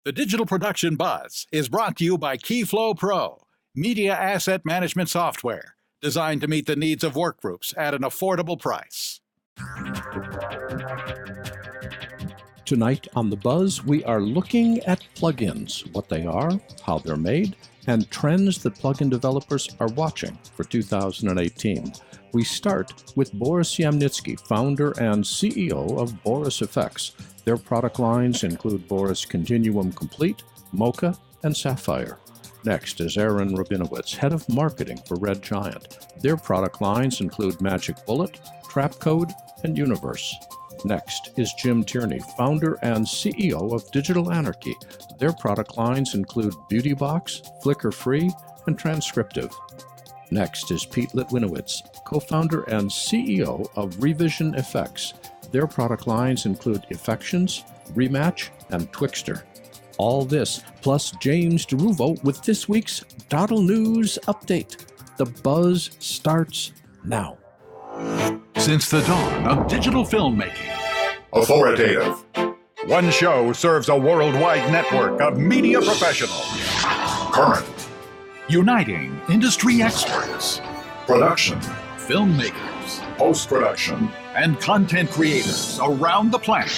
The Digital Production Buzz is brought to you by KeyFlow Pro, media asset management software designed to meet the needs of work groups at an affordable price. Tonight on The Buzz, we are looking at plugins, what they are, how they're made, and trends that plugin developers are watching for 2018. We start with Boris Yamnitsky, founder and CEO of BorisFX. Their product lines include Boris Continuum Complete, Mocha, and Sapphire. Next is Aharon Rabinowitz, head of marketing for Red Giant. Their product lines include Magic Bullet, Trapcode, and Universe. Next is Jim Tierney, founder and CEO of Digital Anarchy. Their product lines include BeautyBox, Flickr Free, and Transcriptive. Next is Pete Litwinowicz, co-founder and CEO of RevisionFX. Their product lines include Effections, Rematch, and Twixtor. All this, plus James DeRuvo with this week's doddleNEWS update. The Buzz starts now. Since the dawn of digital filmmaking, Authoritative. one show serves a worldwide network of media professionals, Current. uniting industry experts, Production. filmmakers, Post-production. and content creators around the planet.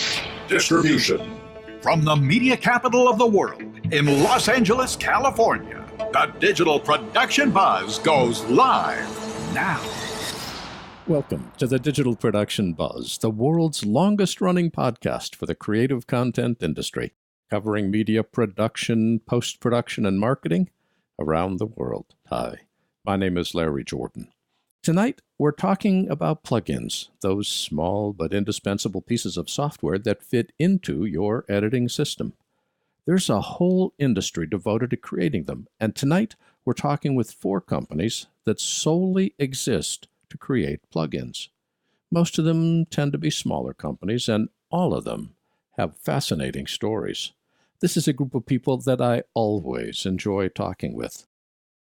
Distribution. From the media capital of the world in Los Angeles, California, the Digital Production Buzz goes live now. Welcome to the Digital Production Buzz, the world's longest-running podcast for the creative content industry, covering media production, post-production, and marketing around the world. Hi, my name is Larry Jordan. Tonight, we're talking about plugins, those small but indispensable pieces of software that fit into your editing system. There's a whole industry devoted to creating them, and tonight, we're talking with 4 companies that solely exist to create plugins. Most of them tend to be smaller companies, and all of them have fascinating stories. This is a group of people that I always enjoy talking with.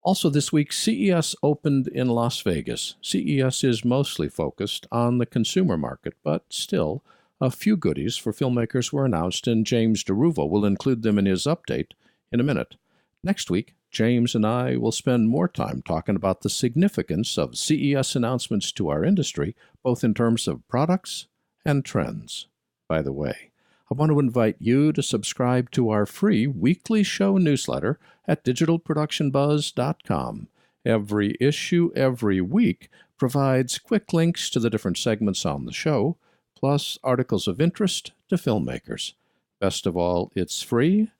Also this week, CES opened in Las Vegas. CES is mostly focused on the consumer market, but still, a few goodies for filmmakers were announced, and James DeRuvo will include them in his update in a minute. Next week, James and I will spend more time talking about the significance of CES announcements to our industry, both in terms of products and trends. By the way, I want to invite you to subscribe to our free weekly show newsletter at digitalproductionbuzz.com. Every issue, every week, provides quick links to the different segments on the show, plus articles of interest to filmmakers. Best of all, it's free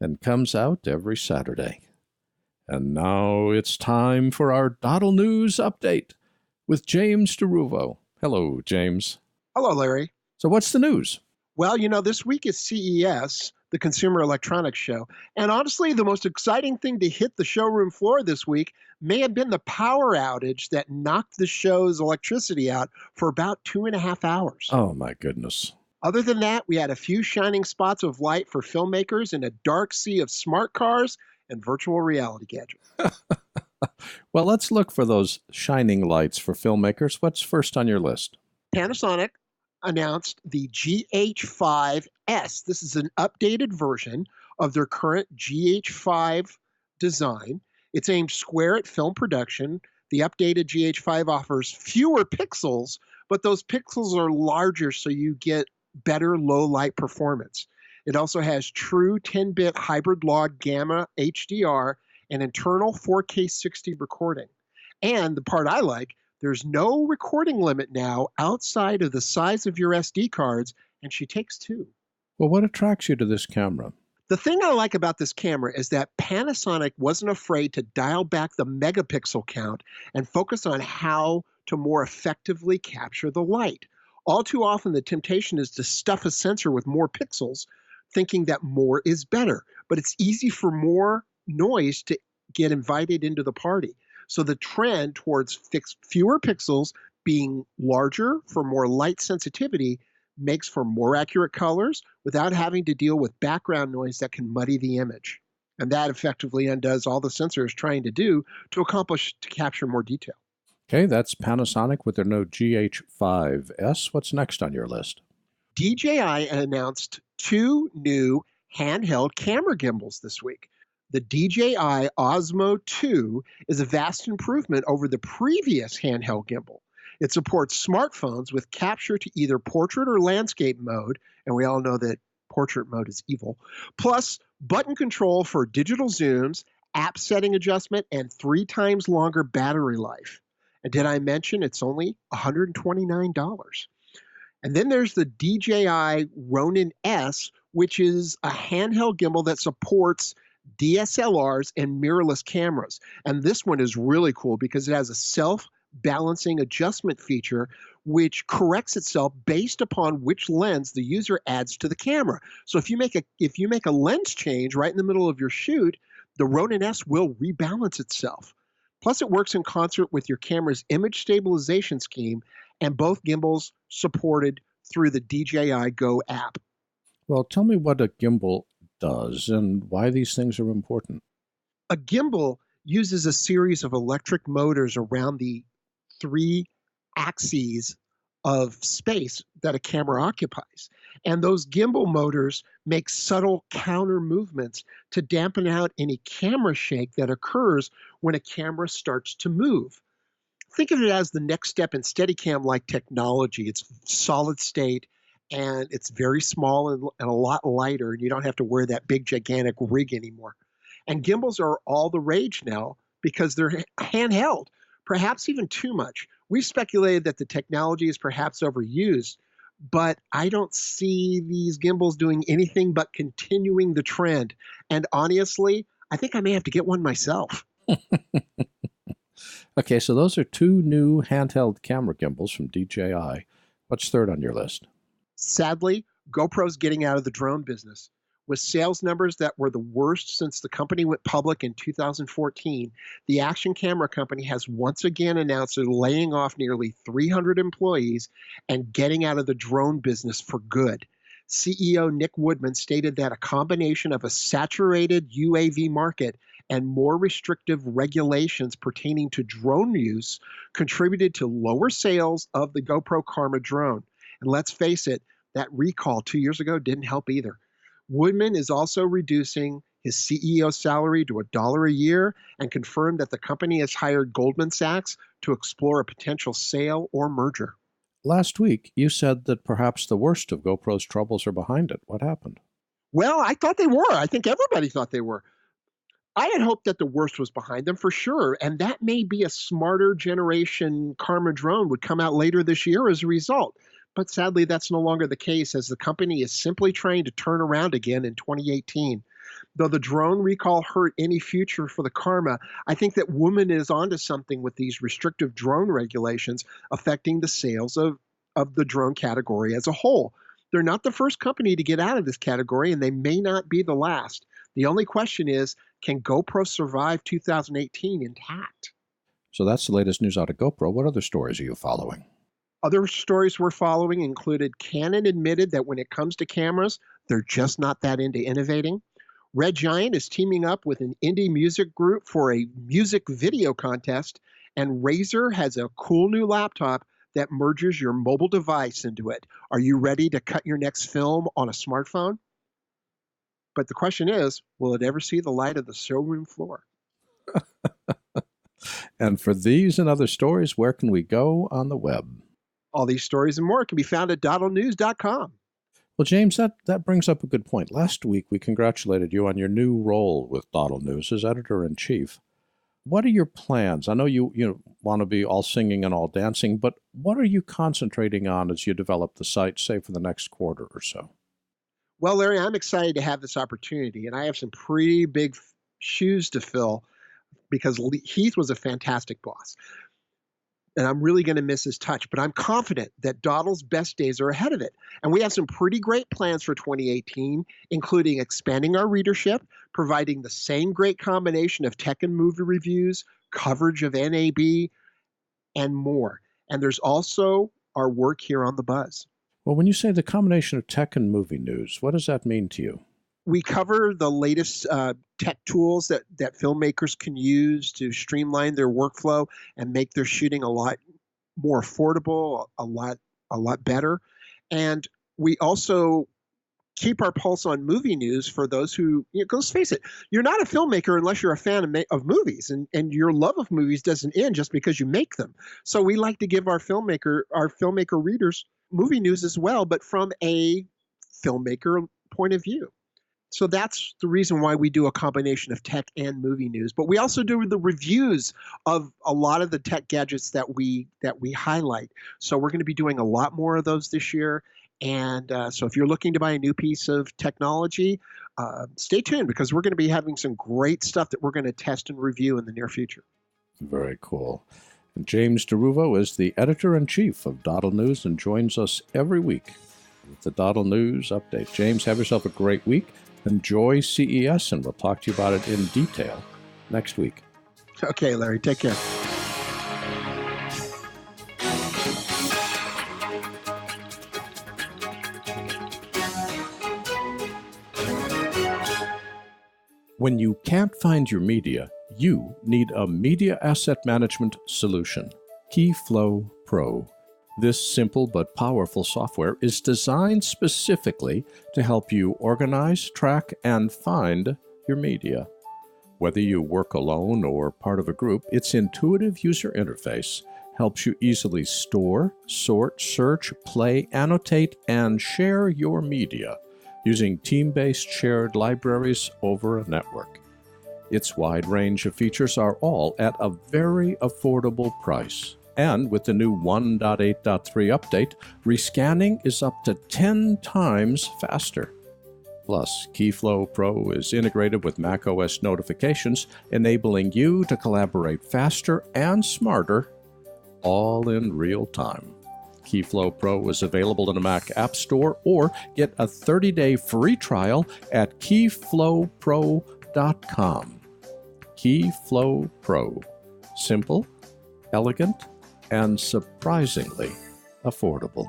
and comes out every Saturday. And now it's time for our doddleNEWS update with James DeRuvo. Hello, James. Hello, Larry. So what's the news? Well, this week is CES, the Consumer Electronics Show. And honestly, the most exciting thing to hit the showroom floor this week may have been the power outage that knocked the show's electricity out for about 2.5 hours. Oh, my goodness. Other than that, we had a few shining spots of light for filmmakers in a dark sea of smart cars and virtual reality gadgets. Well, let's look for those shining lights for filmmakers. What's first on your list? Panasonic announced the GH5S. This is an updated version of their current GH5 design. It's aimed square at film production. The updated GH5 offers fewer pixels, but those pixels are larger so you get better low light performance. It also has true 10-bit hybrid log gamma HDR and internal 4K 60 recording. And the part I like, there's no recording limit now outside of the size of your SD cards, and she takes 2. Well, what attracts you to this camera? The thing I like about this camera is that Panasonic wasn't afraid to dial back the megapixel count and focus on how to more effectively capture the light. All too often, the temptation is to stuff a sensor with more pixels, thinking that more is better. But it's easy for more noise to get invited into the party. So the trend towards fewer pixels being larger for more light sensitivity makes for more accurate colors without having to deal with background noise that can muddy the image. And that effectively undoes all the sensor is trying to do to capture more detail. Okay, that's Panasonic with their new GH5S. What's next on your list? DJI announced 2 new handheld camera gimbals this week. The DJI Osmo 2 is a vast improvement over the previous handheld gimbal. It supports smartphones with capture to either portrait or landscape mode, and we all know that portrait mode is evil, plus button control for digital zooms, app setting adjustment, and 3 times longer battery life. And did I mention it's only $129? And then there's the DJI Ronin S, which is a handheld gimbal that supports DSLRs and mirrorless cameras. And this one is really cool because it has a self-balancing adjustment feature which corrects itself based upon which lens the user adds to the camera. So if you make a lens change right in the middle of your shoot, the Ronin S will rebalance itself. Plus, it works in concert with your camera's image stabilization scheme, and both gimbals supported through the DJI Go app. Well, tell me what a gimbal does and why these things are important. A gimbal uses a series of electric motors around the 3 axes of space that a camera occupies. And those gimbal motors make subtle counter movements to dampen out any camera shake that occurs when a camera starts to move. Think of it as the next step in Steadicam-like technology. It's solid state, and it's very small and a lot lighter, and you don't have to wear that big, gigantic rig anymore. And gimbals are all the rage now because they're handheld, perhaps even too much. We've speculated that the technology is perhaps overused, but I don't see these gimbals doing anything but continuing the trend. And honestly, I think I may have to get one myself. Okay, so those are 2 new handheld camera gimbals from DJI. What's third on your list? Sadly, GoPro's getting out of the drone business. With sales numbers that were the worst since the company went public in 2014, the action camera company has once again announced they're laying off nearly 300 employees and getting out of the drone business for good. CEO Nick Woodman stated that a combination of a saturated UAV market and more restrictive regulations pertaining to drone use contributed to lower sales of the GoPro Karma drone. And let's face it, that recall 2 years ago didn't help either. Woodman is also reducing his CEO salary to $1 a year and confirmed that the company has hired Goldman Sachs to explore a potential sale or merger. Last week, you said that perhaps the worst of GoPro's troubles are behind it. What happened? Well, I thought they were. I think everybody thought they were. I had hoped that the worst was behind them for sure, and that may be a smarter generation Karma drone would come out later this year as a result. But sadly, that's no longer the case, as the company is simply trying to turn around again in 2018. Though the drone recall hurt any future for the Karma, I think that Woodman is onto something with these restrictive drone regulations affecting the sales of the drone category as a whole. They're not the first company to get out of this category, and they may not be the last. The only question is, can GoPro survive 2018 intact? So that's the latest news out of GoPro. What other stories are you following? Other stories we're following included Canon admitted that when it comes to cameras, they're just not that into innovating. Red Giant is teaming up with an indie music group for a music video contest, and Razer has a cool new laptop that merges your mobile device into it. Are you ready to cut your next film on a smartphone? But the question is, will it ever see the light of the showroom floor? And for these and other stories, where can we go on the web? All these stories and more can be found at doddleNEWS.com. Well, James, that brings up a good point. Last week, we congratulated you on your new role with DoddleNEWS as editor-in-chief. What are your plans? I know you want to be all singing and all dancing, but what are you concentrating on as you develop the site, say, for the next quarter or so? Well, Larry, I'm excited to have this opportunity, and I have some pretty big shoes to fill because Heath was a fantastic boss. And I'm really going to miss his touch, but I'm confident that Doddle's best days are ahead of it. And we have some pretty great plans for 2018, including expanding our readership, providing the same great combination of tech and movie reviews, coverage of NAB, and more. And there's also our work here on The Buzz. Well, when you say the combination of tech and movie news, what does that mean to you? We cover the latest tech tools that filmmakers can use to streamline their workflow and make their shooting a lot more affordable, a lot better. And we also keep our pulse on movie news for those who, let's face it, you're not a filmmaker unless you're a fan of movies, and your love of movies doesn't end just because you make them. So we like to give our filmmaker readers movie news as well, but from a filmmaker point of view. So that's the reason why we do a combination of tech and movie news. But we also do the reviews of a lot of the tech gadgets that we highlight. So we're going to be doing a lot more of those this year. And so if you're looking to buy a new piece of technology, stay tuned, because we're going to be having some great stuff that we're going to test and review in the near future. Very cool. And James DeRuvo is the editor-in-chief of doddleNEWS and joins us every week with the doddleNEWS update. James, have yourself a great week. Enjoy CES, and we'll talk to you about it in detail next week. Okay, Larry, take care. When you can't find your media, you need a media asset management solution. KeyFlow Pro. This simple but powerful software is designed specifically to help you organize, track, and find your media. Whether you work alone or part of a group, its intuitive user interface helps you easily store, sort, search, play, annotate, and share your media using team-based shared libraries over a network. Its wide range of features are all at a very affordable price. And with the new 1.8.3 update, rescanning is up to 10 times faster. Plus, KeyFlow Pro is integrated with macOS notifications, enabling you to collaborate faster and smarter, all in real time. KeyFlow Pro is available in the Mac App Store, or get a 30-day free trial at keyflowpro.com. KeyFlow Pro. Simple, elegant, and surprisingly affordable.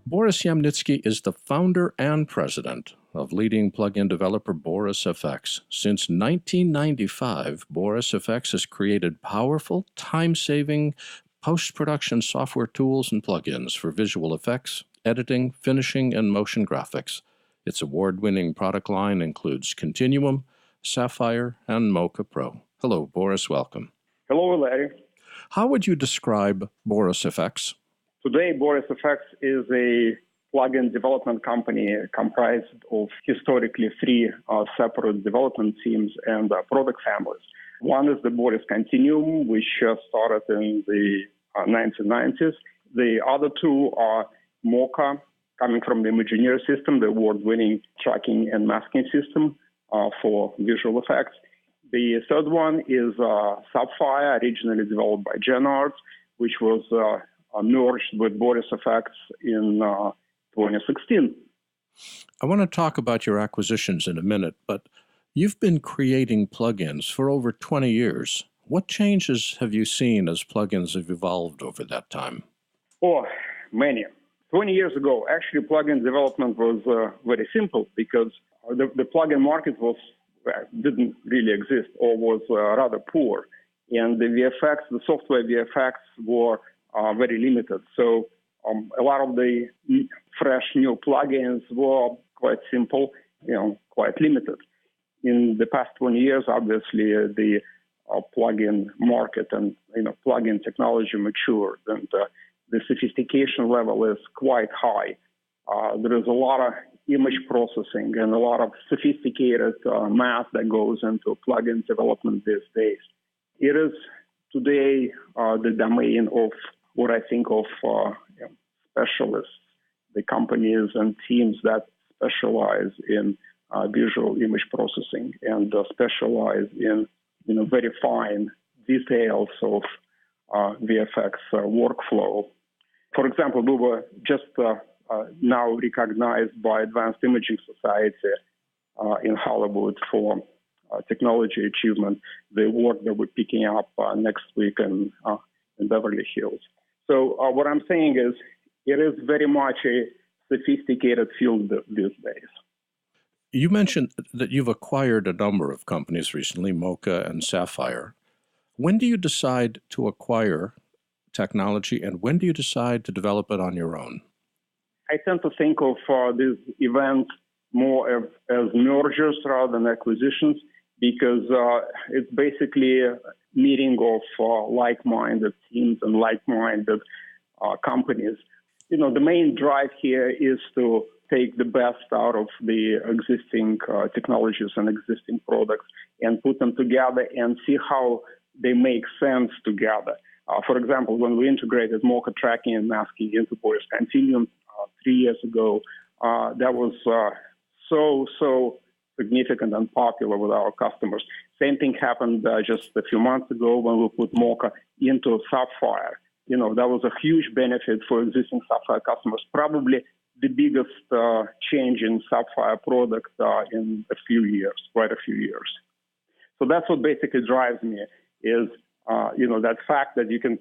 Boris Yamnitsky is the founder and president of leading plugin developer BorisFX. Since 1995, BorisFX has created powerful, time-saving post-production software tools and plugins for visual effects, editing, finishing, and motion graphics. Its award-winning product line includes Continuum, Sapphire, and Mocha Pro. Hello, Boris. Welcome. Hello, Larry. How would you describe BorisFX? Today, BorisFX is a plugin development company comprised of historically three separate development teams and product families. One is the Boris Continuum, which started in the 1990s. The other two are Mocha, coming from the Imagineer system, the award-winning tracking and masking system for visual effects. The third one is Sapphire, originally developed by GenArt, which was merged with BorisFX in 2016. I want to talk about your acquisitions in a minute, but you've been creating plugins for over 20 years. What changes have you seen as plugins have evolved over that time? Oh, many. 20 years ago, actually, plugin development was very simple, because the plugin market didn't really exist, or was rather poor. And the VFX, the software VFX, were very limited. So a lot of the fresh new plugins were quite simple, quite limited. In the past 20 years, obviously, the plugin market and plugin technology matured, and the sophistication level is quite high. There is a lot of image processing and a lot of sophisticated math that goes into plugin development these days. It is today the domain of what I think of specialists, the companies and teams that specialize in visual image processing and specialize in very fine details of VFX workflow. For example, we were just now recognized by Advanced Imaging Society in Hollywood for technology achievement, the award that we're picking up next week in Beverly Hills. So what I'm saying is, it is very much a sophisticated field these days. You mentioned that you've acquired a number of companies recently, Mocha and Sapphire. When do you decide to acquire technology, and when do you decide to develop it on your own? I tend to think of these events more as mergers rather than acquisitions, because it's basically a meeting of like-minded teams and like-minded companies. You know, the main drive here is to take the best out of the existing technologies and existing products and put them together and see how they make sense together. For example, when we integrated Mocha tracking and masking into Boris Continuum 3 years ago, that was so significant and popular with our customers. Same thing happened just a few months ago when we put Mocha into Sapphire. You know, that was a huge benefit for existing Sapphire customers, probably the biggest change in Sapphire product in quite a few years. So that's what basically drives me is, that fact that you can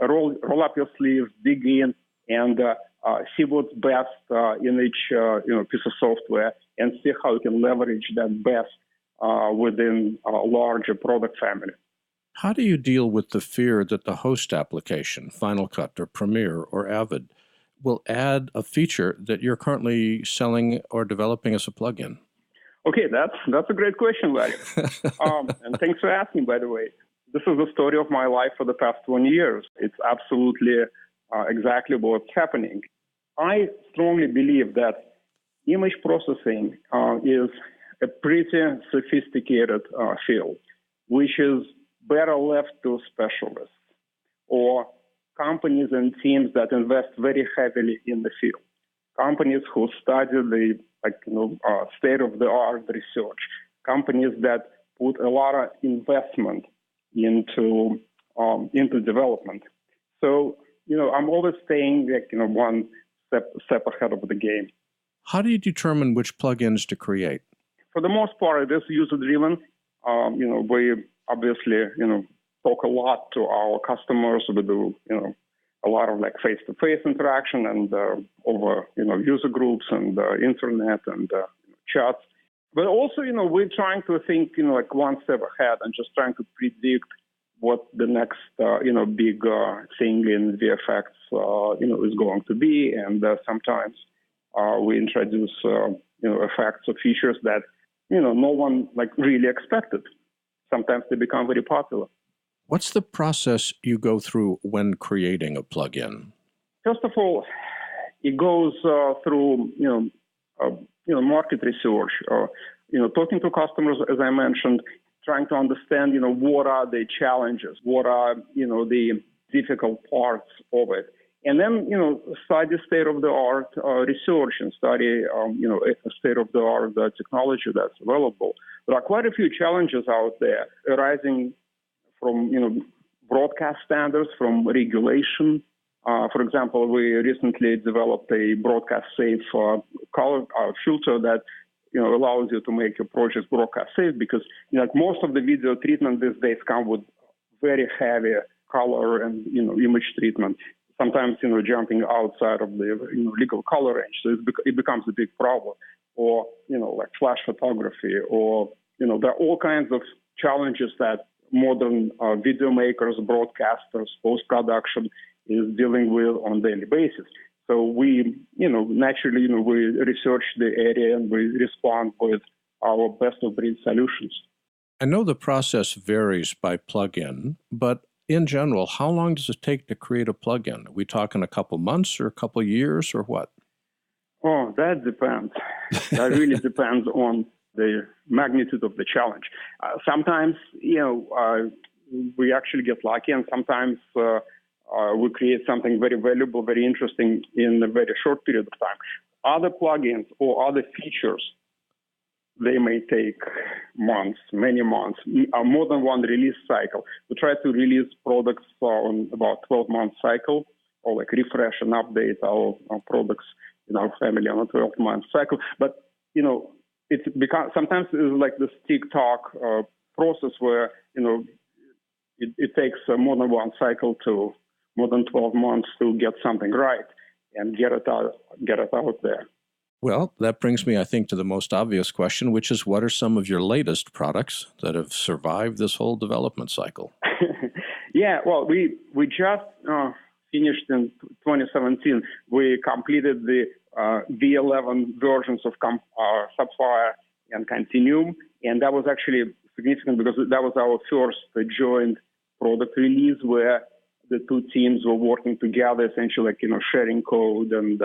roll up your sleeves, dig in, and see what's best in each piece of software, and see how you can leverage that best within a larger product family. How do you deal with the fear that the host application, Final Cut or Premiere or Avid, will add a feature that you're currently selling or developing as a plugin? Okay, that's a great question, Larry. And thanks for asking, by the way. This is the story of my life for the past 20 years. It's absolutely exactly what's happening. I strongly believe that image processing is a pretty sophisticated field, which is better left to specialists or companies and teams that invest very heavily in the field. Companies who study the state-of-the-art research. Companies that put a lot of investment into development. So, I'm always staying one step ahead of the game. How do you determine which plugins to create? For the most part, it is user-driven. We obviously, talk a lot to our customers. We do, a lot of face-to-face interaction and over, user groups and internet and chats. But also, we're trying to think, one step ahead and just trying to predict what the next, big thing in VFX, is going to be. And sometimes we introduce, effects or features that, no one really expected. Sometimes they become very popular. What's the process you go through when creating a plugin? First of all, it goes through, market research, talking to customers, as I mentioned, trying to understand, what are the challenges, what are, the difficult parts of it. And then, study state-of-the-art research and study, state-of-the-art technology that's available. There are quite a few challenges out there arising from, broadcast standards, from regulation. For example, we recently developed a broadcast-safe color filter that, allows you to make your project broadcast-safe because, most of the video treatment these days come with very heavy color and, image treatment. Sometimes, jumping outside of the legal color range. So it becomes a big problem. Or, flash photography. Or, there are all kinds of challenges that modern video makers, broadcasters, post-production is dealing with on a daily basis. So we, naturally, we research the area and we respond with our best-of-breed solutions. I know the process varies by plugin, but in general, how long does it take to create a plugin? Are we talking a couple months or a couple years or what? Oh, that depends. That really depends on the magnitude of the challenge. Sometimes, we actually get lucky, and sometimes we create something very valuable, very interesting in a very short period of time. Other plugins or other features, they may take months, many months, more than one release cycle. We try to release products on about 12-month cycle, or refresh and update our products in our family on a 12-month cycle. But, sometimes it's like this tick-tock process where, it takes more than one cycle to more than 12 months to get something right. and get it out there. Well, that brings me, I think, to the most obvious question, which is what are some of your latest products that have survived this whole development cycle? Yeah, well, we just finished in 2017. We completed the V11 versions of Sapphire and Continuum, and that was actually significant because that was our first joint product release where the two teams were working together, essentially like, sharing code and,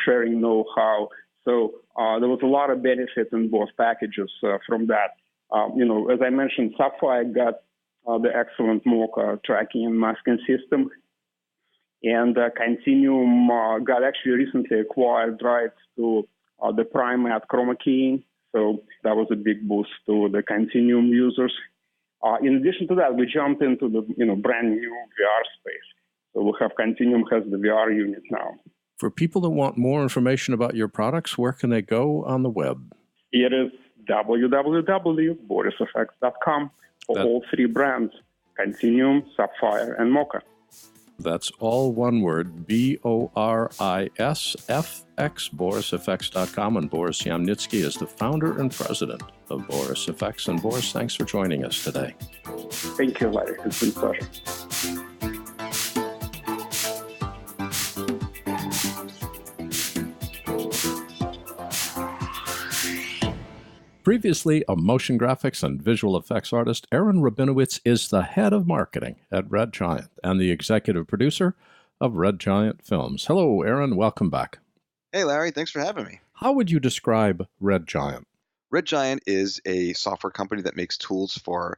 sharing know-how. So there was a lot of benefit in both packages from that. As I mentioned, Sapphire got the excellent Mocha tracking and masking system. And Continuum got actually recently acquired rights to the PrimeMat chroma keying. So that was a big boost to the Continuum users. In addition to that, we jumped into the brand new VR space. So we have Continuum has the VR unit now. For people that want more information about your products, where can they go on the web? It is www.borisfx.com for all three brands, Continuum, Sapphire, and Mocha. That's all one word, BORISFX, BorisFX.com, and Boris Yamnitsky is the founder and president of BorisFX. And Boris, thanks for joining us today. Thank you, Larry. It's been a pleasure. Previously a motion graphics and visual effects artist, Aharon Rabinowitz is the head of marketing at Red Giant and the executive producer of Red Giant Films. Hello, Aharon. Welcome back. Hey, Larry. Thanks for having me. How would you describe Red Giant? Red Giant is a software company that makes tools for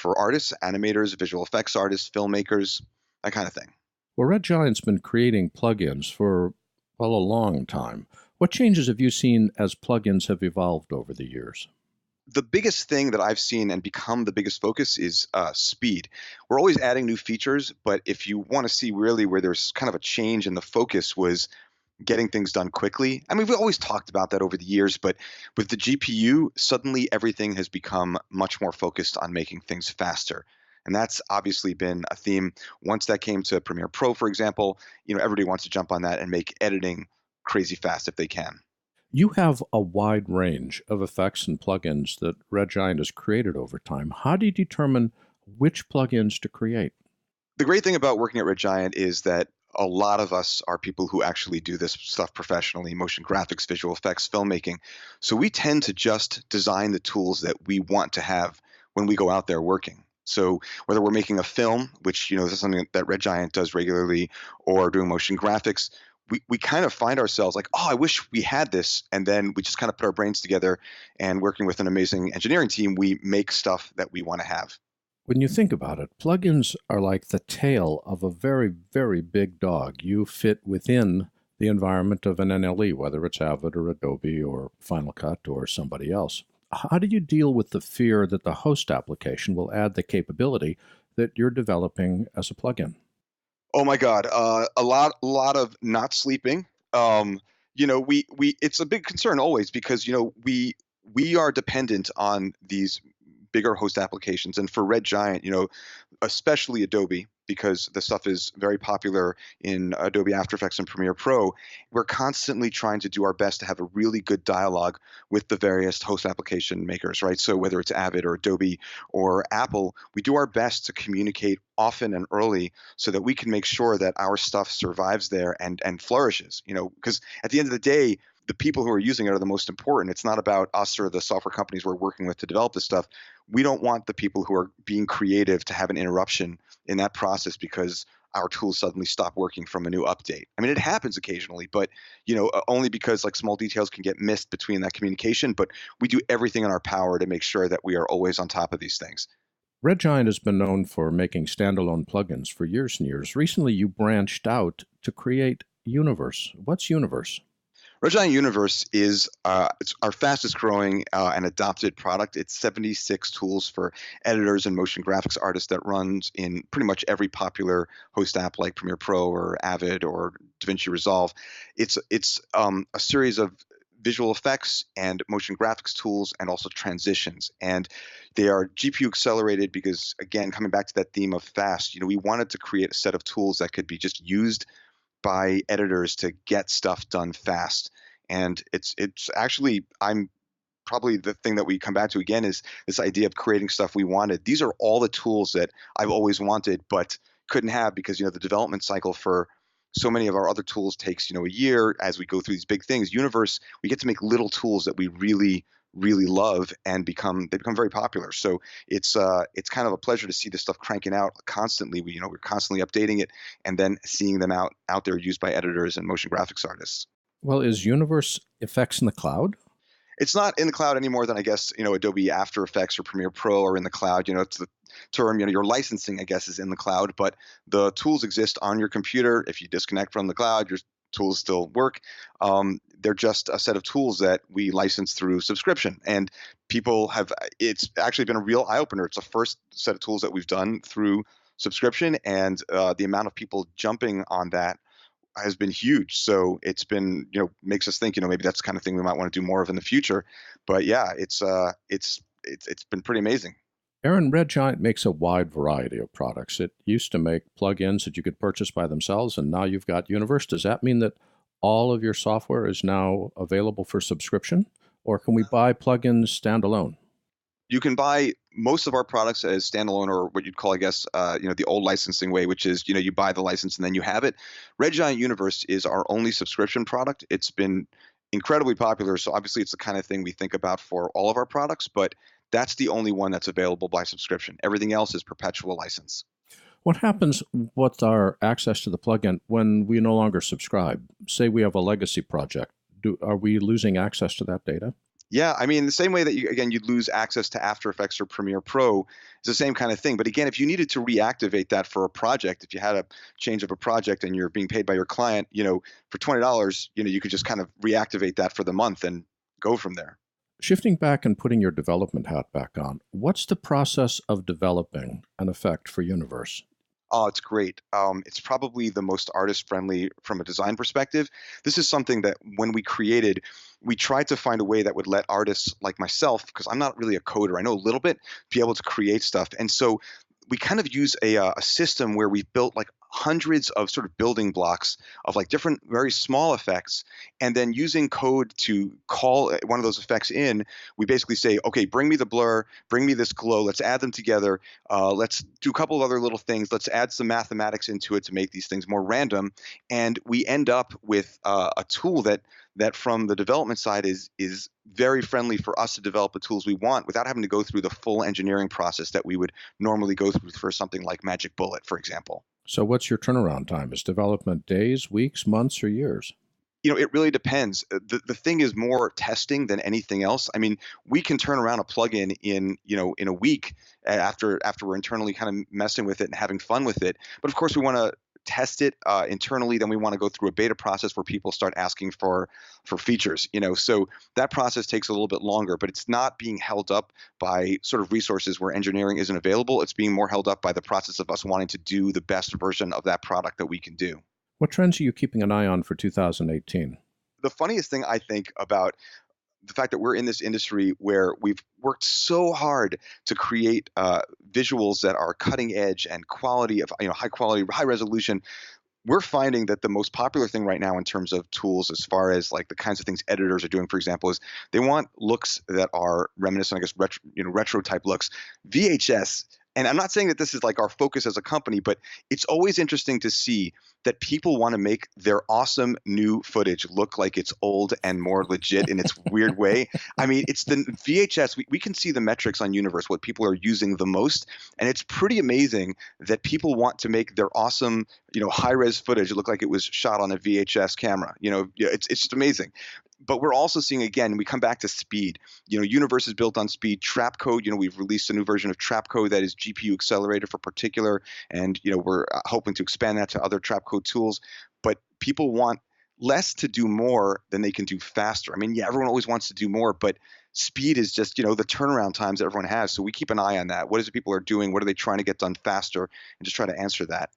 artists, animators, visual effects artists, filmmakers, that kind of thing. Well, Red Giant's been creating plugins for, a long time. What changes have you seen as plugins have evolved over the years? The biggest thing that I've seen and become the biggest focus is speed. We're always adding new features, but if you want to see really where there's kind of a change in the focus was getting things done quickly. I mean, we've always talked about that over the years, but with the GPU, suddenly everything has become much more focused on making things faster. And that's obviously been a theme. Once that came to Premiere Pro, for example, everybody wants to jump on that and make editing crazy fast if they can. You have a wide range of effects and plugins that Red Giant has created over time. How do you determine which plugins to create? The great thing about working at Red Giant is that a lot of us are people who actually do this stuff professionally, motion graphics, visual effects, filmmaking. So we tend to just design the tools that we want to have when we go out there working. So whether we're making a film, which this is something that Red Giant does regularly, or doing motion graphics, we kind of find ourselves like, oh, I wish we had this. And then we just kind of put our brains together and working with an amazing engineering team, we make stuff that we want to have. When you think about it, plugins are like the tail of a very, very big dog. You fit within the environment of an NLE, whether it's Avid or Adobe or Final Cut or somebody else. How do you deal with the fear that the host application will add the capability that you're developing as a plugin? Oh my God, a lot of not sleeping. It's a big concern always because we are dependent on these bigger host applications, and for Red Giant, especially Adobe, because the stuff is very popular in Adobe After Effects and Premiere Pro, we're constantly trying to do our best to have a really good dialogue with the various host application makers, right? So whether it's Avid or Adobe or Apple, we do our best to communicate often and early so that we can make sure that our stuff survives there and flourishes, because at the end of the day, the people who are using it are the most important. It's not about us or the software companies we're working with to develop this stuff. We don't want the people who are being creative to have an interruption in that process because our tools suddenly stop working from a new update. I mean, it happens occasionally, but only because like small details can get missed between that communication. But we do everything in our power to make sure that we are always on top of these things. Red Giant has been known for making standalone plugins for years and years. Recently, you branched out to create Universe. What's Universe? Red Giant Universe is it's our fastest growing and adopted product. It's 76 tools for editors and motion graphics artists that runs in pretty much every popular host app like Premiere Pro or Avid or DaVinci Resolve. It's a series of visual effects and motion graphics tools and also transitions. And they are GPU accelerated because, again, coming back to that theme of fast, we wanted to create a set of tools that could be just used by editors to get stuff done fast. And it's actually, I'm probably the thing that we come back to again is this idea of creating stuff we wanted. These are all the tools that I've always wanted, but couldn't have because, the development cycle for so many of our other tools takes, a year as we go through these big things. Universe, we get to make little tools that we really, really love and they become very popular. So it's kind of a pleasure to see this stuff cranking out constantly. We're constantly updating it and then seeing them out there used by editors and motion graphics artists. Well, is BorisFX in the cloud? It's not in the cloud any more than, I guess, Adobe After Effects or Premiere Pro are in the cloud. It's the term, your licensing, I guess, is in the cloud, but the tools exist on your computer. If you disconnect from the cloud, your tools still work. They're just a set of tools that we license through subscription. And it's actually been a real eye-opener. It's the first set of tools that we've done through subscription, and the amount of people jumping on that has been huge. So it's been, makes us think, maybe that's the kind of thing we might want to do more of in the future. But yeah, it's been pretty amazing. Aharon, Red Giant makes a wide variety of products. It used to make plugins that you could purchase by themselves, and now you've got Universe. Does that mean that all of your software is now available for subscription, or can we buy plugins standalone? You can buy most of our products as standalone, or what you'd call, I guess, the old licensing way, which is, you buy the license and then you have it. Red Giant Universe is our only subscription product. It's been incredibly popular. So obviously it's the kind of thing we think about for all of our products, but that's the only one that's available by subscription. Everything else is perpetual license. What happens with our access to the plugin when we no longer subscribe? Say we have a legacy project. Are we losing access to that data? Yeah, I mean, the same way that you'd lose access to After Effects or Premiere Pro is the same kind of thing. But again, if you needed to reactivate that for a project, if you had a change of a project and you're being paid by your client, for $20, you could just kind of reactivate that for the month and go from there. Shifting back and putting your development hat back on, what's the process of developing an effect for Universe? Oh, it's great. It's probably the most artist-friendly from a design perspective. This is something that when we created, we tried to find a way that would let artists like myself, because I'm not really a coder, I know a little bit, be able to create stuff. And so we kind of use a system where we built like hundreds of sort of building blocks of like different very small effects, and then using code to call one of those effects in, we basically say, okay, bring me the blur, bring me this glow, let's add them together, let's do a couple of other little things, let's add some mathematics into it to make these things more random, and we end up with a tool that from the development side is very friendly for us to develop the tools we want without having to go through the full engineering process that we would normally go through for something like Magic Bullet, for example. So what's your turnaround time? Is development days, weeks, months, or years? It really depends. The thing is more testing than anything else. I mean, we can turn around a plugin in a week after we're internally kind of messing with it and having fun with it. But of course, we want to test it internally. Then we want to go through a beta process where people start asking for features. So that process takes a little bit longer, but it's not being held up by sort of resources where engineering isn't available. It's being more held up by the process of us wanting to do the best version of that product that we can do. What trends are you keeping an eye on for 2018? The funniest thing I think about the fact that we're in this industry where we've worked so hard to create visuals that are cutting edge and quality of high quality, high resolution, we're finding that the most popular thing right now in terms of tools, as far as like the kinds of things editors are doing, for example, is they want looks that are reminiscent, I guess, retro type looks. VHS. And I'm not saying that this is like our focus as a company, but it's always interesting to see that people want to make their awesome new footage look like it's old and more legit in its weird way. I mean, it's the VHS. We can see the metrics on Universe, what people are using the most. And it's pretty amazing that people want to make their awesome, high-res footage look like it was shot on a VHS camera. It's just amazing. But we're also seeing, again, we come back to speed. Universe is built on speed. Trapcode, we've released a new version of Trapcode that is GPU accelerated for particular, and we're hoping to expand that to other Trapcode tools. But people want less to do more than they can do faster. I mean, yeah, everyone always wants to do more, but speed is just, the turnaround times that everyone has. So we keep an eye on that. What is it people are doing? What are they trying to get done faster? And just try to answer that.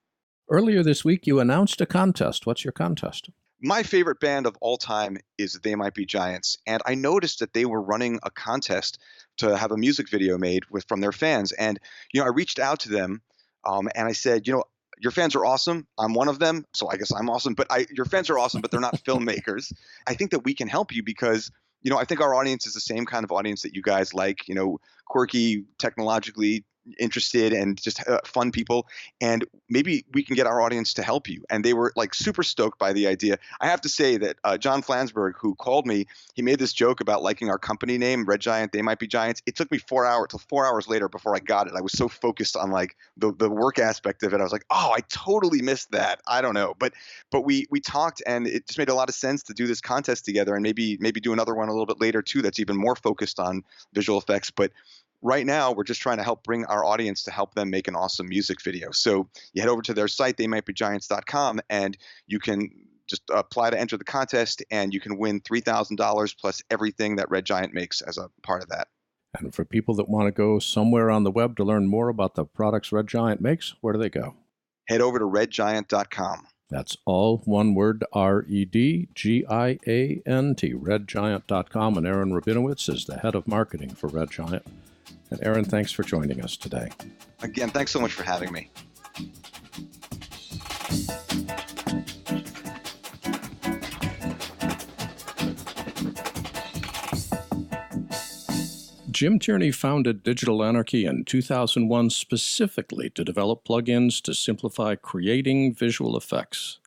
Earlier this week, you announced a contest. What's your contest? My favorite band of all time is They Might Be Giants, and I noticed that they were running a contest to have a music video made from their fans. And I reached out to them, and I said, your fans are awesome. I'm one of them, so I guess I'm awesome. But your fans are awesome, but they're not filmmakers. I think that we can help you because, I think our audience is the same kind of audience that you guys like, quirky, technologically interested and just fun people. And maybe we can get our audience to help you. And they were like super stoked by the idea. I have to say that John Flansburgh, who called me, he made this joke about liking our company name, Red Giant, They Might Be Giants. It took me 4 hours later before I got it. I was so focused on like the work aspect of it. I was like, oh, I totally missed that. I don't know. But we talked, and it just made a lot of sense to do this contest together, and maybe do another one a little bit later too that's even more focused on visual effects. But right now, we're just trying to help bring our audience to help them make an awesome music video. So you head over to their site, theymightbegiants.com, and you can just apply to enter the contest, and you can win $3,000 plus everything that Red Giant makes as a part of that. And for people that want to go somewhere on the web to learn more about the products Red Giant makes, where do they go? Head over to redgiant.com. That's all one word, REDGIANT, redgiant.com. And Aharon Rabinowitz is the head of marketing for Red Giant. And Aharon, thanks for joining us today. Again, thanks so much for having me. Jim Tierney founded Digital Anarchy in 2001 specifically to develop plugins to simplify creating visual effects.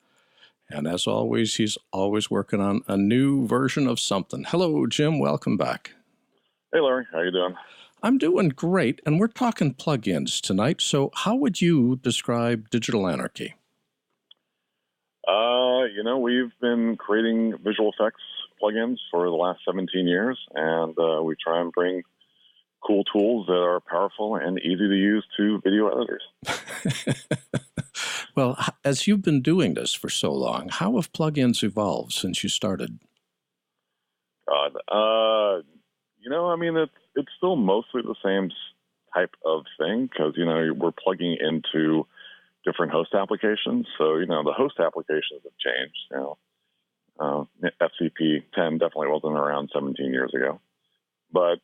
And as always, he's always working on a new version of something. Hello, Jim. Welcome back. Hey, Larry. How you doing? I'm doing great, and we're talking plugins tonight. So how would you describe Digital Anarchy? We've been creating visual effects plugins for the last 17 years, and we try and bring cool tools that are powerful and easy to use to video editors. Well, as you've been doing this for so long, how have plugins evolved since you started? It's still mostly the same type of thing because, we're plugging into different host applications. So, the host applications have changed. FCP 10 definitely wasn't around 17 years ago. But,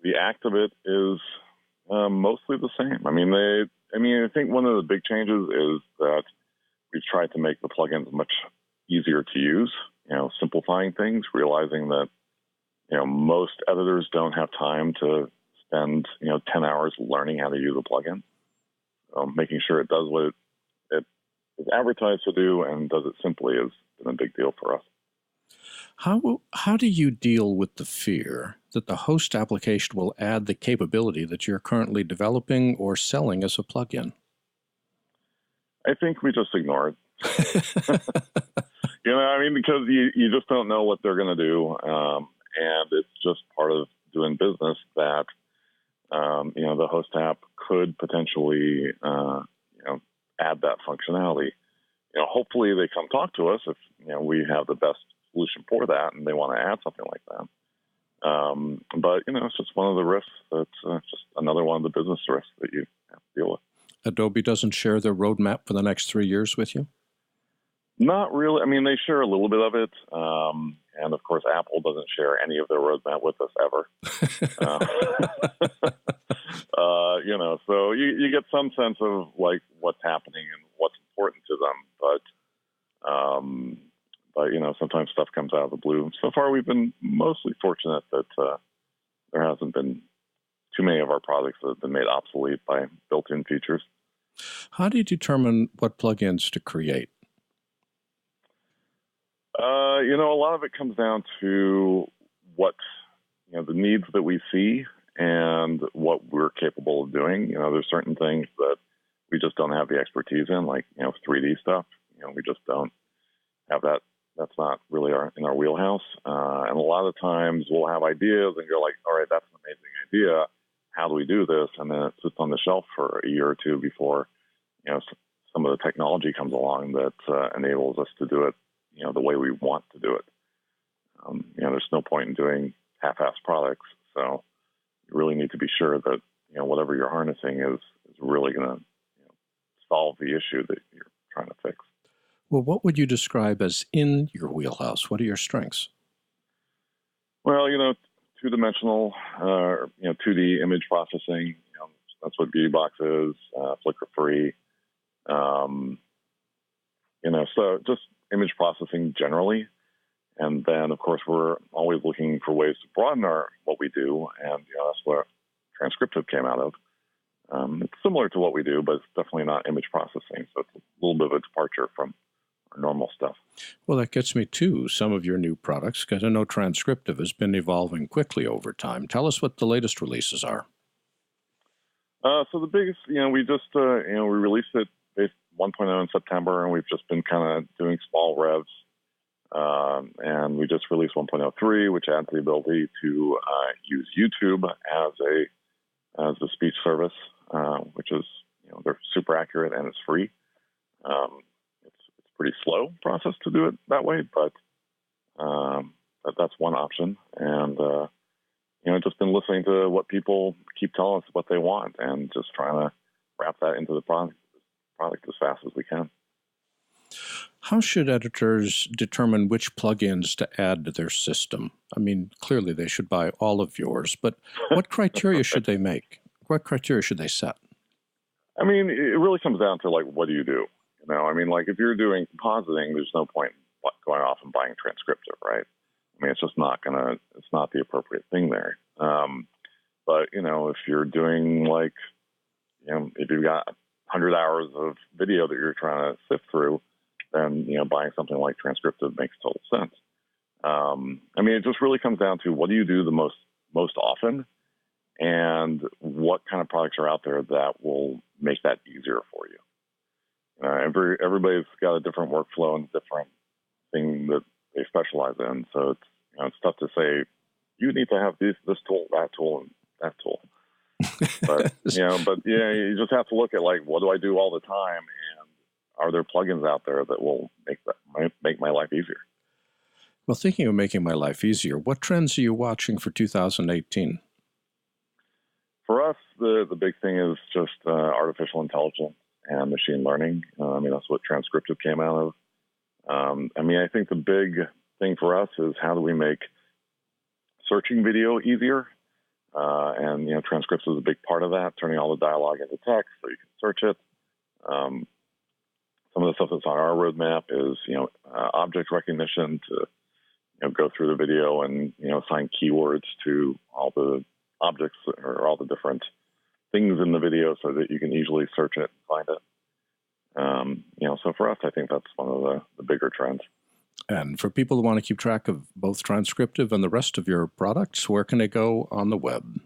the act of it is mostly the same. I think one of the big changes is that we've tried to make the plugins much easier to use, simplifying things, realizing that, most editors don't have time to spend, 10 hours learning how to use a plugin. Making sure it does what it is advertised to do and does it simply has been a big deal for us. How do you deal with the fear that the host application will add the capability that you're currently developing or selling as a plugin? I think we just ignore it. Because you just don't know what they're going to do. And it's just part of doing business that, the host app could potentially, add that functionality. Hopefully they come talk to us if, we have the best solution for that and they want to add something like that. But, it's just one of the risks that's just another one of the business risks that you have to deal with. Adobe doesn't share their roadmap for the next 3 years with you? Not really. They share a little bit of it. And of course, Apple doesn't share any of their roadmap with us ever. So you get some sense of like what's happening and what's important to them. But sometimes stuff comes out of the blue. So far, we've been mostly fortunate that there hasn't been too many of our products that have been made obsolete by built-in features. How do you determine what plugins to create? A lot of it comes down to what, the needs that we see and what we're capable of doing. There's certain things that we just don't have the expertise in, like, 3D stuff. We just don't have that. That's not really in our wheelhouse. And a lot of times we'll have ideas and you're like, all right, that's an amazing idea. How do we do this? And then it sits on the shelf for a year or two before, some of the technology comes along that enables us to do it, the way we want to do it. There's no point in doing half-assed products. So you really need to be sure that, whatever you're harnessing is really going to solve the issue that you're trying to fix. Well, what would you describe as in your wheelhouse? What are your strengths? Well, two-dimensional, 2D image processing. That's what BeautyBox is, Flickr-free. So just image processing generally. And then, of course, we're always looking for ways to broaden what we do, and that's where transcriptive came out of. It's similar to what we do, but it's definitely not image processing, so it's a little bit of a departure from our normal stuff. Well, that gets me to some of your new products, because I know transcriptive has been evolving quickly over time. Tell us what the latest releases are. So the biggest, we just, we released it 1.0 in September, and we've just been kind of doing small revs. And we just released 1.03, which adds the ability to use YouTube as a speech service, which is, they're super accurate and it's free. It's a pretty slow process to do it that way, but that's one option. And just been listening to what people keep telling us what they want, and just trying to wrap that into the product as fast as we can. How should editors determine which plugins to add to their system? I mean, clearly they should buy all of yours, but what criteria should they make? What criteria should they set? I mean, it really comes down to, what do you do? If you're doing compositing, there's no point going off and buying transcriptive, right? I mean, it's just it's not the appropriate thing there. But, if you're doing, if you've got 100 hours of video that you're trying to sift through, then, buying something like transcriptive makes total sense. It just really comes down to, what do you do the most often, and what kind of products are out there that will make that easier for you. Everybody's got a different workflow and different thing that they specialize in. So it's tough to say, you need to have this tool, that tool, and that tool. But, you just have to look at, what do I do all the time? And are there plugins out there that will make my life easier? Well, thinking of making my life easier, what trends are you watching for 2018? For us, the big thing is just artificial intelligence and machine learning. That's what transcriptive came out of. I think the big thing for us is, how do we make searching video easier? And transcriptive is a big part of that, turning all the dialogue into text so you can search it. Some of the stuff that's on our roadmap is, object recognition to, go through the video and, assign keywords to all the objects or all the different things in the video so that you can easily search it and find it. So for us, I think that's one of the bigger trends. And for people who want to keep track of both transcriptive and the rest of your products, where can they go on the web?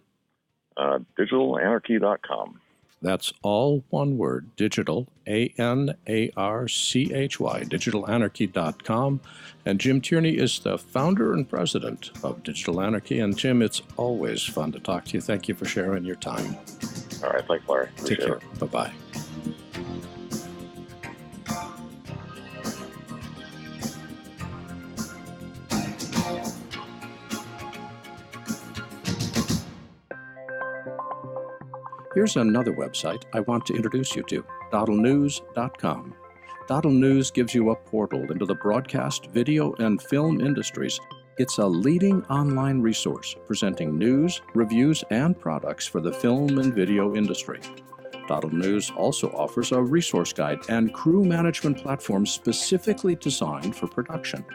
DigitalAnarchy.com. That's all one word, digital, ANARCHY, digitalanarchy.com. And Jim Tierney is the founder and president of Digital Anarchy. And Jim, it's always fun to talk to you. Thank you for sharing your time. All right, thanks, Larry. Take care. Bye-bye. Here's another website I want to introduce you to, doddleNEWS.com. DoddleNEWS gives you a portal into the broadcast, video, and film industries. It's a leading online resource presenting news, reviews, and products for the film and video industry. DoddleNEWS also offers a resource guide and crew management platform specifically designed for production.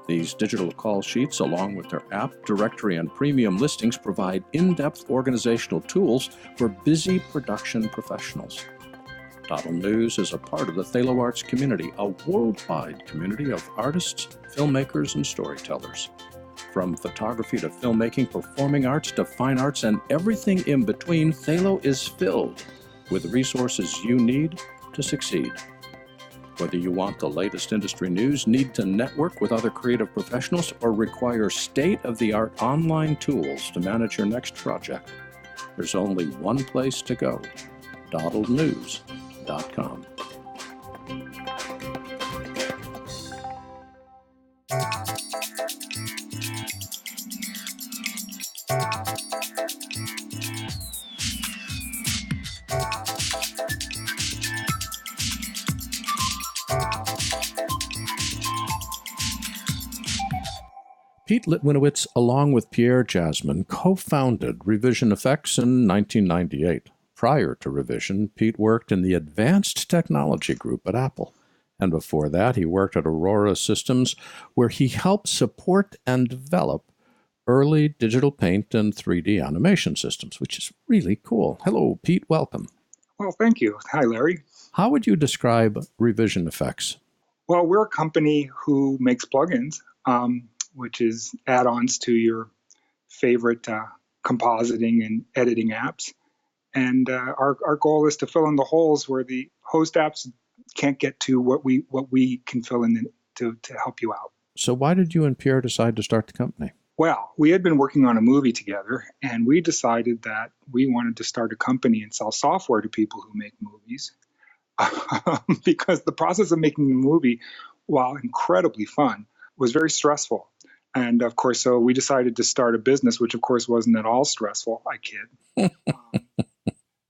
These digital call sheets, along with their app, directory, and premium listings, provide in-depth organizational tools for busy production professionals. DoddleNEWS is a part of the Thalo Arts community, a worldwide community of artists, filmmakers, and storytellers. From photography to filmmaking, performing arts to fine arts, and everything in between, Thalo is filled with resources you need to succeed. Whether you want the latest industry news, need to network with other creative professionals, or require state-of-the-art online tools to manage your next project, there's only one place to go, doddleNEWS.com. Pete Litwinowicz, along with Pierre Jasmin, co-founded Revision FX in 1998. Prior to Revision, Pete worked in the Advanced Technology Group at Apple. And before that, he worked at Aurora Systems, where he helped support and develop early digital paint and 3D animation systems, which is really cool. Hello, Pete. Welcome. Well, thank you. Hi, Larry. How would you describe RevisionFX? Well, we're a company who makes plugins, which is add-ons to your favorite compositing and editing apps. And our goal is to fill in the holes where the host apps can't get to what we can fill in to help you out. So why did you and Pierre decide to start the company? Well, we had been working on a movie together, and we decided that we wanted to start a company and sell software to people who make movies. Because the process of making a movie, while incredibly fun, was very stressful. And of course, so we decided to start a business, which of course wasn't at all stressful. I kid.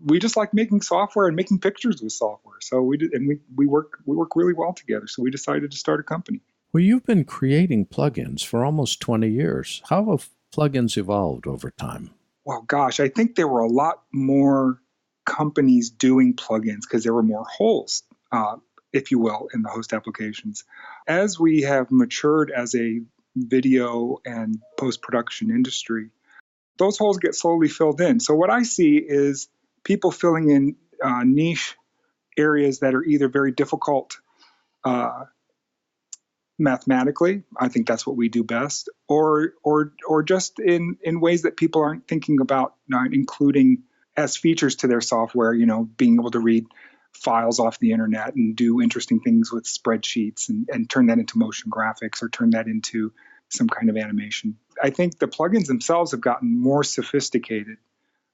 We just like making software and making pictures with software. So we work really well together. So we decided to start a company. Well, you've been creating plugins for almost 20 years. How have plugins evolved over time? Well, gosh, I think there were a lot more companies doing plugins because there were more holes, if you will, in the host applications. As we have matured as a video and post-production industry, those holes get slowly filled in. So what I see is people filling in niche areas that are either very difficult mathematically, I think that's what we do best, or just in ways that people aren't thinking about, not including as features to their software, being able to read files off the internet and do interesting things with spreadsheets and turn that into motion graphics or turn that into some kind of animation. I think the plugins themselves have gotten more sophisticated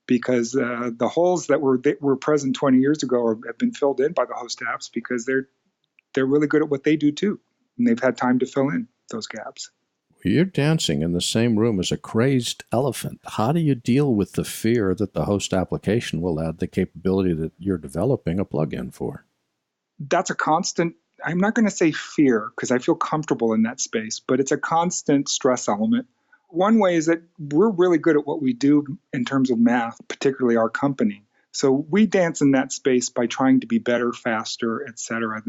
because the holes that were present 20 years ago have been filled in by the host apps because they're really good at what they do too. And they've had time to fill in those gaps. You're dancing in the same room as a crazed elephant. How do you deal with the fear that the host application will add the capability that you're developing a plugin for? That's a constant, I'm not going to say fear because I feel comfortable in that space, but it's a constant stress element. One way is that we're really good at what we do in terms of math, particularly our company. So we dance in that space by trying to be better, faster, et cetera,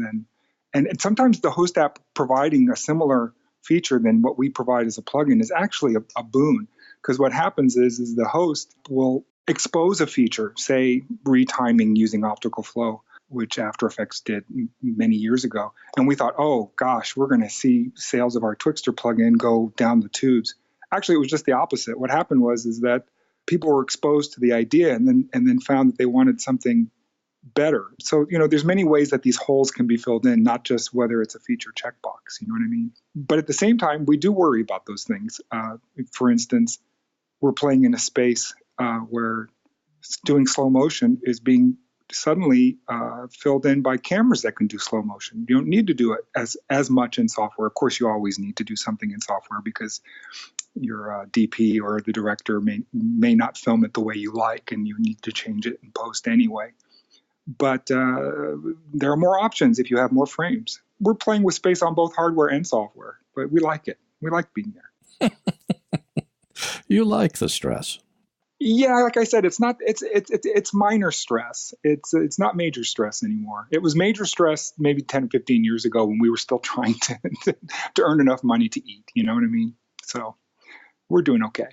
and sometimes the host app providing a similar feature than what we provide as a plugin is actually a boon. Because what happens is the host will expose a feature, say retiming using optical flow, which After Effects did many years ago. And we thought, oh gosh, we're going to see sales of our Twixtor plugin go down the tubes. Actually, it was just the opposite. What happened was that people were exposed to the idea and then found that they wanted something better. So, there's many ways that these holes can be filled in, not just whether it's a feature checkbox, you know what I mean? But at the same time, we do worry about those things. For instance, we're playing in a space where doing slow motion is being suddenly filled in by cameras that can do slow motion. You don't need to do it as much in software. Of course, you always need to do something in software because your DP or the director may not film it the way you like, and you need to change it in post anyway. But there are more options if you have more frames. We're playing with space on both hardware and software, but we like it. We like being there. You like the stress. Yeah, like I said, it's minor stress. It's not major stress anymore. It was major stress maybe 10, 15 years ago when we were still trying to earn enough money to eat. You know what I mean? So we're doing okay.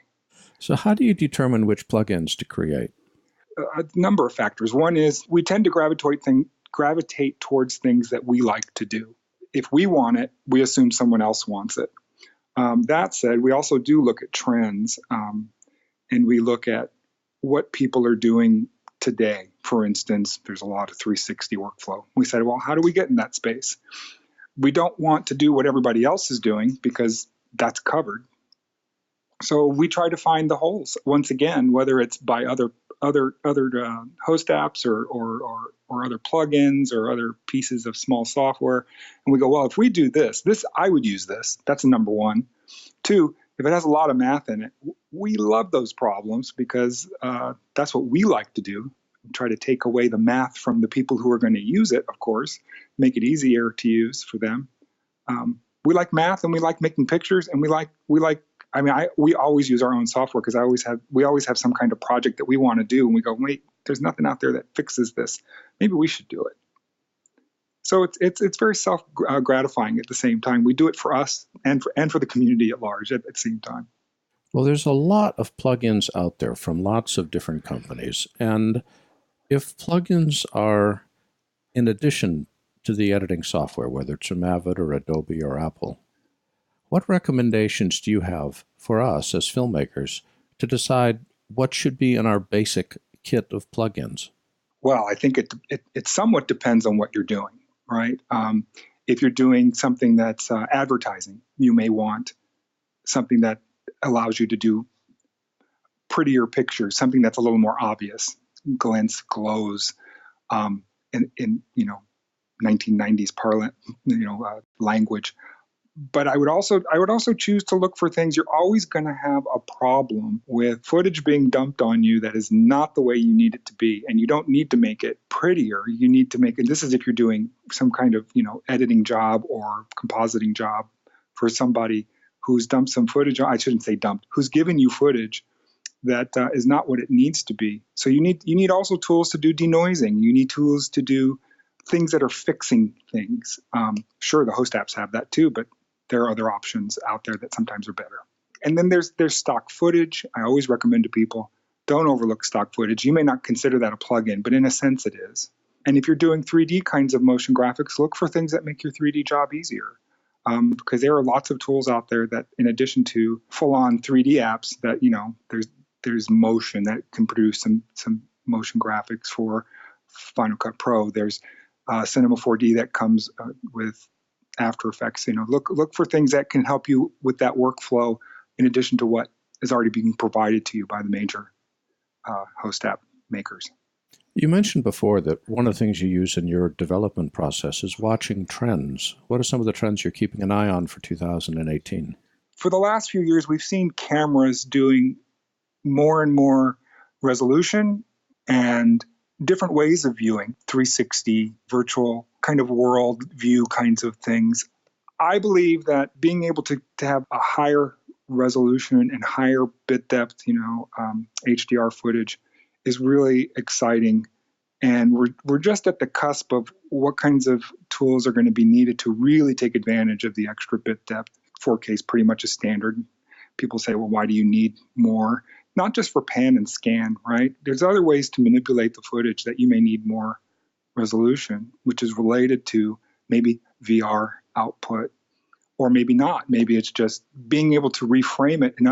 So how do you determine which plugins to create? A number of factors. One is we tend to gravitate towards things that we like to do. If we want it, we assume someone else wants it. That said, we also do look at trends, and we look at what people are doing today. For instance, there's a lot of 360 workflow. We said, well, how do we get in that space? We don't want to do what everybody else is doing because that's covered. So we try to find the holes. Once again, whether it's by other host apps or other plugins or other pieces of small software, and we go, well, if we do this, I would use this. That's number one. Two, if it has a lot of math in it, we love those problems because that's what we like to do. We try to take away the math from the people who are going to use it, of course, make it easier to use for them. We like math and we like making pictures, and we always use our own software because we always have some kind of project that we want to do, and we go, wait, there's nothing out there that fixes this. Maybe we should do it. So it's very self-gratifying at the same time. We do it for us and for the community at large at the same time. Well, there's a lot of plugins out there from lots of different companies. And if plugins are in addition to the editing software, whether it's from Avid or Adobe or Apple, what recommendations do you have for us as filmmakers to decide what should be in our basic kit of plugins? Well, I think it somewhat depends on what you're doing, right? If you're doing something that's advertising, you may want something that allows you to do prettier pictures, something that's a little more obvious, glints, glows, in 1990s parlance, language. But I would also choose to look for things. You're always going to have a problem with footage being dumped on you that is not the way you need it to be, and you don't need to make it prettier. You need to make it. This is if you're doing some kind of editing job or compositing job for somebody who's dumped some footage. I shouldn't say dumped. Who's given you footage that is not what it needs to be. So you need also tools to do denoising. You need tools to do things that are fixing things. Sure, the host apps have that too, but there are other options out there that sometimes are better. And then there's stock footage. I always recommend to people, don't overlook stock footage. You may not consider that a plugin, but in a sense it is. And if you're doing 3D kinds of motion graphics, look for things that make your 3D job easier. Because there are lots of tools out there that, in addition to full-on 3D apps, that there's motion that can produce some motion graphics for Final Cut Pro. There's Cinema 4D that comes with After Effects. Look for things that can help you with that workflow, in addition to what is already being provided to you by the major host app makers. You mentioned before that one of the things you use in your development process is watching trends. What are some of the trends you're keeping an eye on for 2018? For the last few years, we've seen cameras doing more and more resolution and different ways of viewing, 360, virtual kind of world view kinds of things. I believe that being able to have a higher resolution and higher bit depth, HDR footage is really exciting. And we're just at the cusp of what kinds of tools are going to be needed to really take advantage of the extra bit depth. 4K is pretty much a standard. People say, well, why do you need more? Not just for pan and scan, right? There's other ways to manipulate the footage that you may need more resolution, which is related to maybe VR output, or maybe not. Maybe it's just being able to reframe it in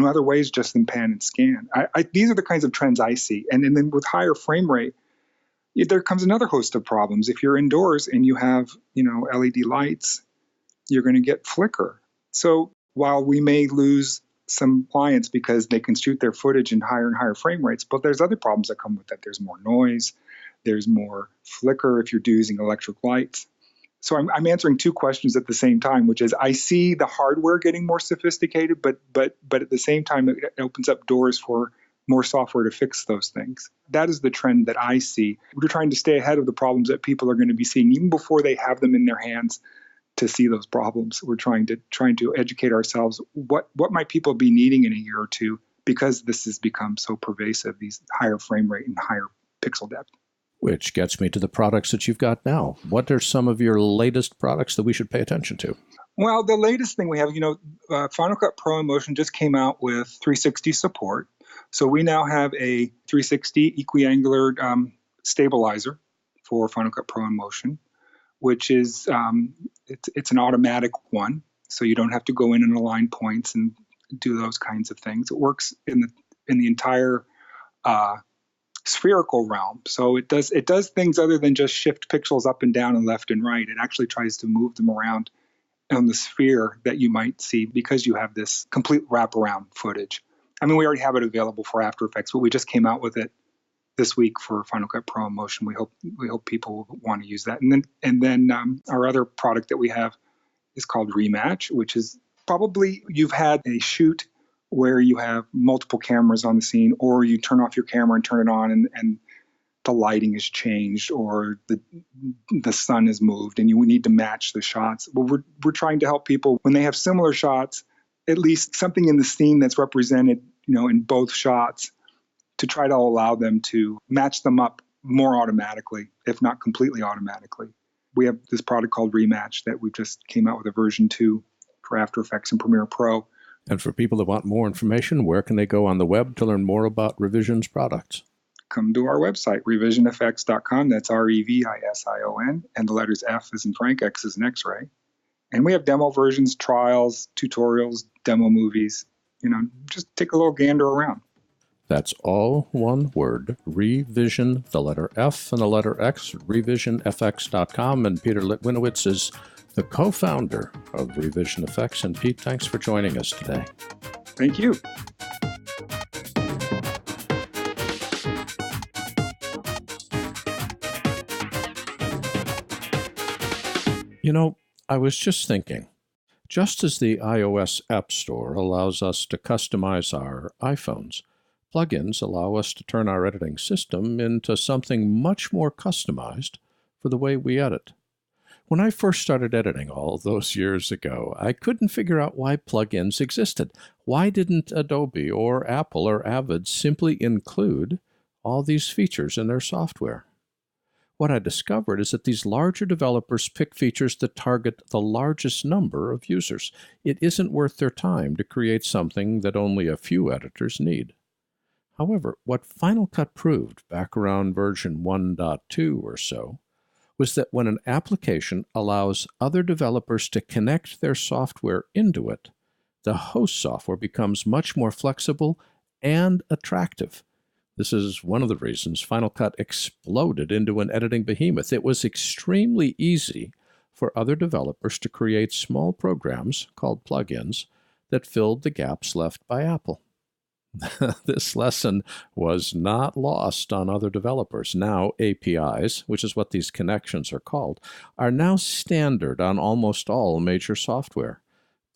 other ways just than pan and scan. These are the kinds of trends I see. And then with higher frame rate, there comes another host of problems. If you're indoors and you have LED lights, you're going to get flicker. So while we may lose some clients because they can shoot their footage in higher and higher frame rates, but there's other problems that come with that. There's more noise, there's more flicker if you're using electric lights. So I'm answering two questions at the same time, which is I see the hardware getting more sophisticated, but at the same time, it opens up doors for more software to fix those things. That is the trend that I see. We're trying to stay ahead of the problems that people are going to be seeing even before they have them in their hands to see those problems. We're trying to educate ourselves. What might people be needing in a year or two, because this has become so pervasive, these higher frame rate and higher pixel depth. Which gets me to the products that you've got now. What are some of your latest products that we should pay attention to? Well, the latest thing we have, Final Cut Pro and Motion just came out with 360 support. So we now have a 360 equiangular stabilizer for Final Cut Pro and Motion, which is it's an automatic one, so you don't have to go in and align points and do those kinds of things. It works in the entire spherical realm. So it does things other than just shift pixels up and down and left and right. It actually tries to move them around on the sphere that you might see because you have this complete wraparound footage. I mean, we already have it available for After Effects, but we just came out with it this week for Final Cut Pro and Motion. We hope people will want to use that. And then our other product that we have is called Rematch, which is probably you've had a shoot where you have multiple cameras on the scene, or you turn off your camera and turn it on and the lighting is changed, or the sun is moved and you need to match the shots. Well, we're trying to help people when they have similar shots, at least something in the scene that's represented, in both shots to try to allow them to match them up more automatically, if not completely automatically. We have this product called Rematch that we just came out with a version 2 for After Effects and Premiere Pro. And for people that want more information, where can they go on the web to learn more about Revision's products? Come to our website, revisionfx.com. That's REVISION, and the letters F as in Frank, X as in X-ray. And we have demo versions, trials, tutorials, demo movies. Just take a little gander around. That's all one word, Revision, the letter F and the letter X, revisionfx.com. And Peter Litwinowicz is the co-founder of RevisionFX. And Pete, thanks for joining us today. Thank you. I was just thinking, just as the iOS App Store allows us to customize our iPhones, plugins allow us to turn our editing system into something much more customized for the way we edit. When I first started editing all those years ago, I couldn't figure out why plugins existed. Why didn't Adobe or Apple or Avid simply include all these features in their software? What I discovered is that these larger developers pick features that target the largest number of users. It isn't worth their time to create something that only a few editors need. However, what Final Cut proved back around version 1.2 or so was that when an application allows other developers to connect their software into it, the host software becomes much more flexible and attractive. This is one of the reasons Final Cut exploded into an editing behemoth. It was extremely easy for other developers to create small programs called plugins that filled the gaps left by Apple. This lesson was not lost on other developers. Now APIs, which is what these connections are called, are now standard on almost all major software.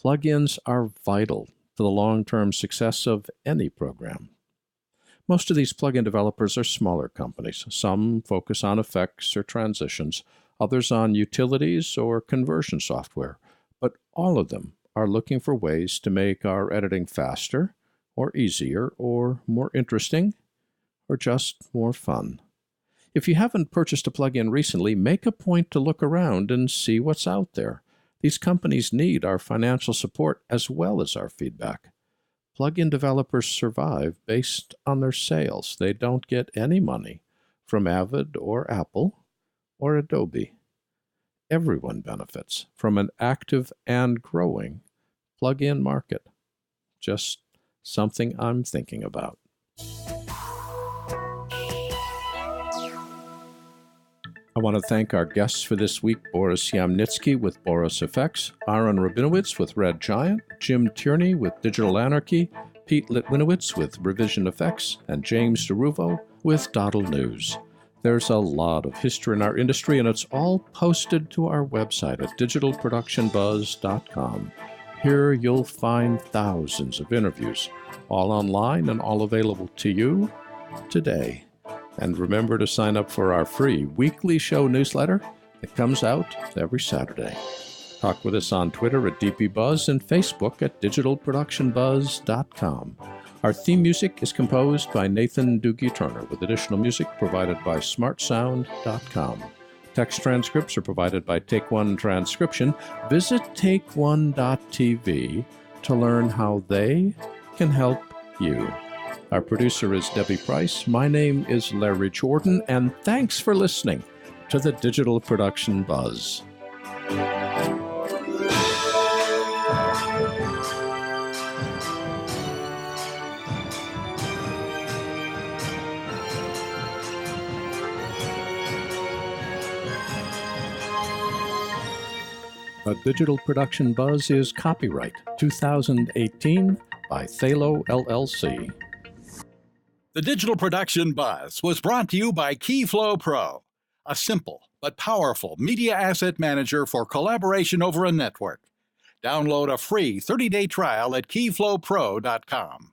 Plugins are vital to the long-term success of any program. Most of these plugin developers are smaller companies. Some focus on effects or transitions, others on utilities or conversion software. But all of them are looking for ways to make our editing faster, or easier, or more interesting, or just more fun. If you haven't purchased a plugin recently, make a point to look around and see what's out there. These companies need our financial support as well as our feedback. Plugin developers survive based on their sales. They don't get any money from Avid or Apple or Adobe. Everyone benefits from an active and growing plugin market. Just something I'm thinking about. I want to thank our guests for this week, Boris Yamnitsky with BorisFX, Aharon Rabinowitz with Red Giant, Jim Tierney with Digital Anarchy, Pete Litwinowicz with RevisionFX, and James DeRuvo with doddleNEWS. There's a lot of history in our industry, and it's all posted to our website at digitalproductionbuzz.com. Here you'll find thousands of interviews, all online and all available to you today. And remember to sign up for our free weekly show newsletter that comes out every Saturday. Talk with us on Twitter at DPBuzz and Facebook at digitalproductionbuzz.com. Our theme music is composed by Nathan Doogie Turner, with additional music provided by smartsound.com. Text transcripts are provided by Take One Transcription. Visit takeone.tv to learn how they can help you. Our producer is Debbie Price. My name is Larry Jordan, and thanks for listening to the Digital Production Buzz. The Digital Production Buzz is copyright 2018 by Thalo LLC. The Digital Production Buzz was brought to you by Keyflow Pro, a simple but powerful media asset manager for collaboration over a network. Download a free 30-day trial at keyflowpro.com.